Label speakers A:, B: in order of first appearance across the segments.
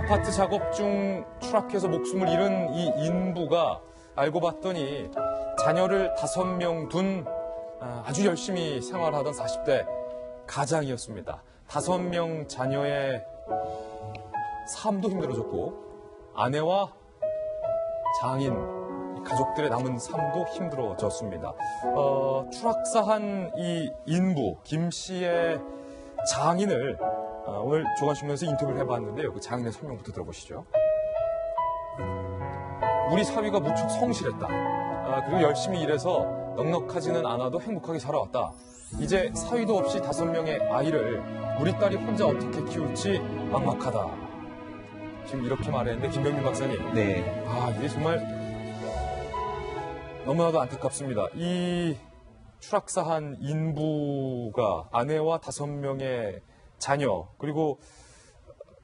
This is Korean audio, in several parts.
A: 아파트 작업 중 추락해서 목숨을 잃은 이 인부가 알고 봤더니 자녀를 5명 둔 아주 열심히 생활하던 40대 가장이었습니다. 5명 자녀의 삶도 힘들어졌고 아내와 장인, 가족들의 남은 삶도 힘들어졌습니다. 추락사한 이 인부 김 씨의 장인을 오늘 조간신문에서 인터뷰를 해봤는데요. 그 장인의 설명부터 들어보시죠. 우리 사위가 무척 성실했다. 그리고 열심히 일해서 넉넉하지는 않아도 행복하게 살아왔다. 이제 사위도 없이 5명의 아이를 우리 딸이 혼자 어떻게 키울지 막막하다. 지금 이렇게 말했는데 김병민 박사님.
B: 네.
A: 이게 정말 너무나도 안타깝습니다. 이 추락사한 인부가 아내와 5명의 자녀 그리고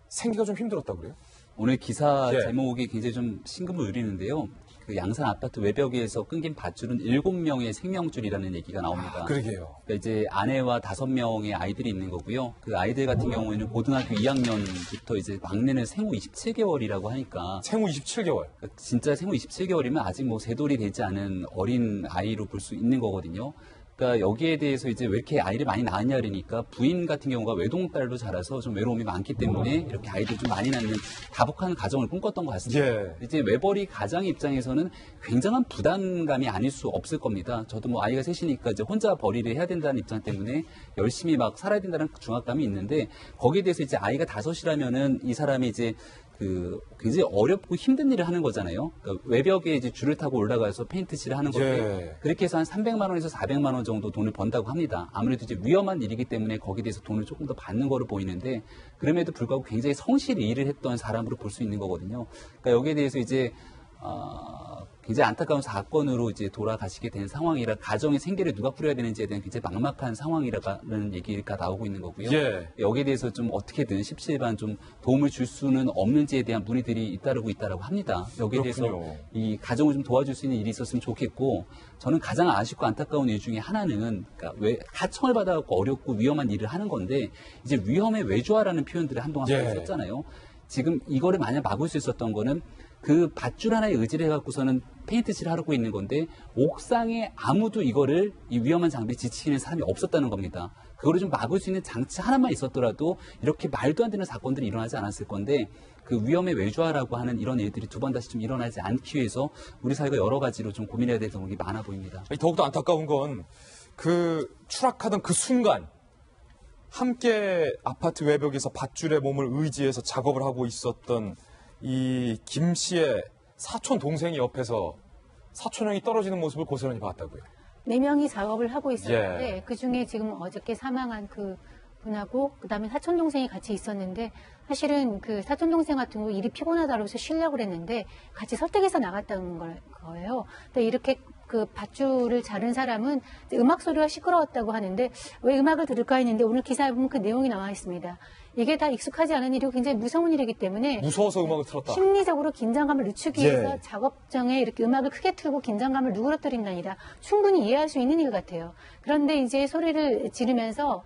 A: 생기가 좀 힘들었다고 그래요?
B: 오늘 기사
A: 예.
B: 제목이 굉장히 좀 심금을 울리는데요. 그 양산 아파트 외벽에서 끊긴 밧줄은 7명의 생명줄이라는 얘기가 나옵니다.
A: 그러게요.
B: 그러니까 이제 아내와 5명의 아이들이 있는 거고요. 그 아이들 같은 경우에는 고등학교 2학년부터 이제 막내는 생후 27개월이라고 하니까
A: 생후 27개월.
B: 그러니까 진짜 생후 27개월이면 아직 뭐 세돌이 되지 않은 어린 아이로 볼 수 있는 거거든요. 그러니까 여기에 대해서 이제 왜 이렇게 아이를 많이 낳았냐 그러니까 부인 같은 경우가 외동딸로 자라서 좀 외로움이 많기 때문에 이렇게 아이들 좀 많이 낳는 다복한 가정을 꿈꿨던 것 같습니다.
A: 예.
B: 이제 외벌이 가장 입장에서는 굉장한 부담감이 아닐 수 없을 겁니다. 저도 뭐 아이가 셋이니까 이제 혼자 벌이를 해야 된다는 입장 때문에 열심히 막 살아야 된다는 중압감이 있는데 거기에 대해서 이제 아이가 5이라면은 이 사람이 이제 굉장히 어렵고 힘든 일을 하는 거잖아요. 그러니까 외벽에 이제 줄을 타고 올라가서 페인트 칠을 하는 건데
A: 예.
B: 그렇게 해서 한 300만 원에서 400만 원 정도 돈을 번다고 합니다. 아무래도 이제 위험한 일이기 때문에 거기에 대해서 돈을 조금 더 받는 거로 보이는데 그럼에도 불구하고 굉장히 성실히 일을 했던 사람으로 볼 수 있는 거거든요. 그러니까 여기에 대해서 이제 굉장히 안타까운 사건으로 이제 돌아가시게 된 상황이라 가정의 생계를 누가 꾸려야 되는지에 대한 굉장히 막막한 상황이라는 얘기가 나오고 있는 거고요.
A: 예.
B: 여기에 대해서 좀 어떻게든 십시일반 좀 도움을 줄 수는 없는지에 대한 문의들이 잇따르고 있다라고 합니다. 여기에
A: 그렇군요.
B: 대해서 이 가정을 좀 도와줄 수 있는 일이 있었으면 좋겠고 저는 가장 아쉽고 안타까운 일 중에 하나는 그러니까 왜 하청을 받아갖고 어렵고 위험한 일을 하는 건데 이제 위험에 외주화라는 표현들을 한동안
A: 예.
B: 썼잖아요. 지금 이거를 만약 막을 수 있었던 거는 그 밧줄 하나에 의지를 해갖고서는 페인트 칠을 하고 있는 건데 옥상에 아무도 이거를 이 위험한 장비에 지치는 사람이 없었다는 겁니다. 그거를 좀 막을 수 있는 장치 하나만 있었더라도 이렇게 말도 안 되는 사건들이 일어나지 않았을 건데 그 위험의 외주화라고 하는 이런 일들이 두 번 다시 좀 일어나지 않기 위해서 우리 사회가 여러 가지로 좀 고민해야 될 부분이 많아 보입니다.
A: 더욱더 안타까운 건 그 추락하던 그 순간 함께 아파트 외벽에서 밧줄에 몸을 의지해서 작업을 하고 있었던 이 김 씨의 사촌 동생이 옆에서 사촌 형이 떨어지는 모습을 고스란히 봤다고요.
C: 4명이 작업을 하고 있었는데
A: 예.
C: 그중에 지금 어저께 사망한 그 분하고 그다음에 사촌 동생이 같이 있었는데 사실은 그 사촌 동생 같은 경우 일이 피곤하다고 해서 쉬려고 그랬는데 같이 설득해서 나갔다는 거예요. 근데 이렇게 그 밧줄을 자른 사람은 음악 소리가 시끄러웠다고 하는데 왜 음악을 들을까 했는데 오늘 기사에 보면 그 내용이 나와 있습니다. 이게 다 익숙하지 않은 일이고 굉장히 무서운 일이기 때문에
A: 무서워서 음악을 틀었다.
C: 심리적으로 긴장감을 늦추기 위해서
A: 예.
C: 작업장에 이렇게 음악을 크게 틀고 긴장감을 누그러뜨린 게 아니라 충분히 이해할 수 있는 일 같아요. 그런데 이제 소리를 지르면서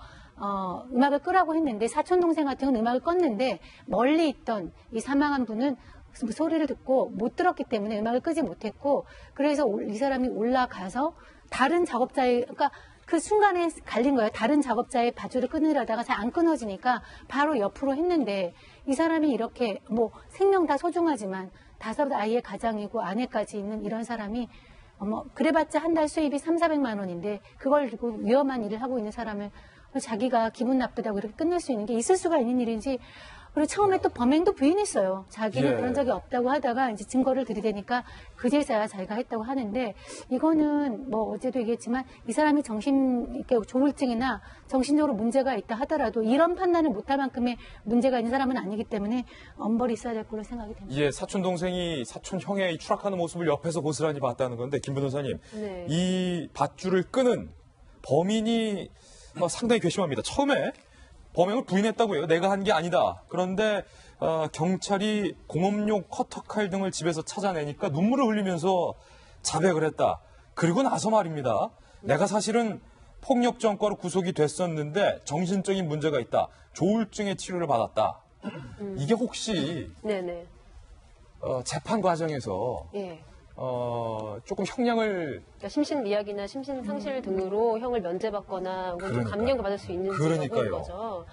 C: 음악을 끄라고 했는데 사촌 동생 같은 건 음악을 껐는데 멀리 있던 이 사망한 분은 소리를 듣고 못 들었기 때문에 음악을 끄지 못했고 그래서 이 사람이 올라가서 다른 작업자의 그러니까 그 순간에 갈린 거예요. 다른 작업자의 밧줄을 끊으려다가 잘 안 끊어지니까 바로 옆으로 했는데 이 사람이 이렇게 뭐 생명 다 소중하지만 5 아이의 가장이고 아내까지 있는 이런 사람이 그래봤자 한 달 수입이 300~400만 원인데 그걸 두고 위험한 일을 하고 있는 사람을 자기가 기분 나쁘다고 이렇게 끝낼 수 있는 게 있을 수가 있는 일인지 그리고 처음에 또 범행도 부인했어요. 자기는
A: 예.
C: 그런 적이 없다고 하다가 이제 증거를 들이대니까 그제서야 자기가 했다고 하는데 이거는 뭐 어제도 얘기했지만 이 사람이 이렇게 조울증이나 정신적으로 문제가 있다 하더라도 이런 판단을 못할 만큼의 문제가 있는 사람은 아니기 때문에 엄벌이 있어야 될 거로 생각이 됩니다.
A: 예, 사촌 동생이 사촌 형의 추락하는 모습을 옆에서 고스란히 봤다는 건데 김 변호사님,
C: 네.
A: 이 밧줄을 끄는 범인이 상당히 괘씸합니다. 처음에 범행을 부인했다고 해요. 내가 한 게 아니다. 그런데 경찰이 공업용 커터칼 등을 집에서 찾아내니까 눈물을 흘리면서 자백을 했다. 그리고 나서 말입니다. 내가 사실은 폭력 전과로 구속이 됐었는데 정신적인 문제가 있다. 조울증의 치료를 받았다. 이게 혹시
D: 네네.
A: 재판 과정에서
D: 예.
A: 조금 형량을
D: 그러니까 심신미약이나 심신상실 등으로 형을 면제받거나 혹은 좀
A: 그러니까요.
D: 감형을 받을 수 있는지
A: 그러니까요.
D: 여부인 거죠.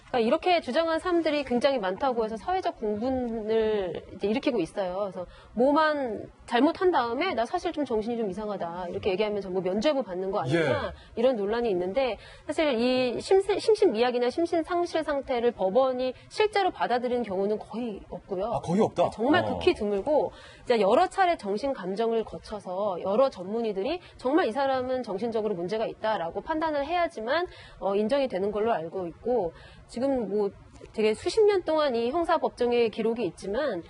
D: 그러니까 이렇게 주장한 사람들이 굉장히 많다고 해서 사회적 공분을 이제 일으키고 있어요. 그래서 뭐만 잘못한 다음에 나 사실 좀 정신이 좀 이상하다 이렇게 얘기하면 전부 면죄부 받는 거 아니냐 이런 논란이 있는데 사실 이 심신미약이나 심신상실 상태를 법원이 실제로 받아들이는 경우는 거의 없고요.
A: 거의 없다.
D: 정말 극히 드물고 이제 여러 차례 정신 감정을 거쳐서 여러 전문의들이 정말 이 사람은 정신적으로 문제가 있다라고 판단을 해야지만 인정이 되는 걸로 알고 있고 지금 뭐 되게 수십 년 동안 이 형사법정에 기록이 있지만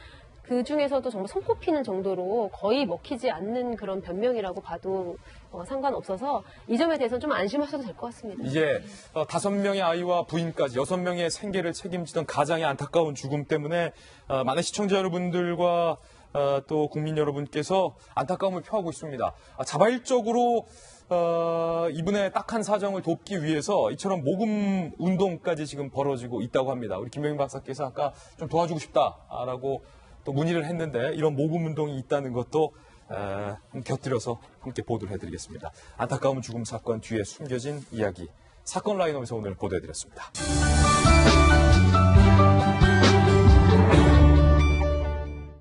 D: 그 중에서도 정말 손꼽히는 정도로 거의 먹히지 않는 그런 변명이라고 봐도 상관없어서 이 점에 대해서는 좀 안심하셔도 될 것 같습니다.
A: 이게 5명의 아이와 부인까지 6명의 생계를 책임지던 가장의 안타까운 죽음 때문에 많은 시청자 여러분들과 또 국민 여러분께서 안타까움을 표하고 있습니다. 자발적으로 이분의 딱한 사정을 돕기 위해서 이처럼 모금 운동까지 지금 벌어지고 있다고 합니다. 우리 김명인 박사께서 아까 좀 도와주고 싶다라고 또 문의를 했는데 이런 모금 운동이 있다는 것도 곁들여서 함께 보도를 해드리겠습니다. 안타까운 죽음 사건 뒤에 숨겨진 이야기 사건 라인업에서 오늘 보도해드렸습니다.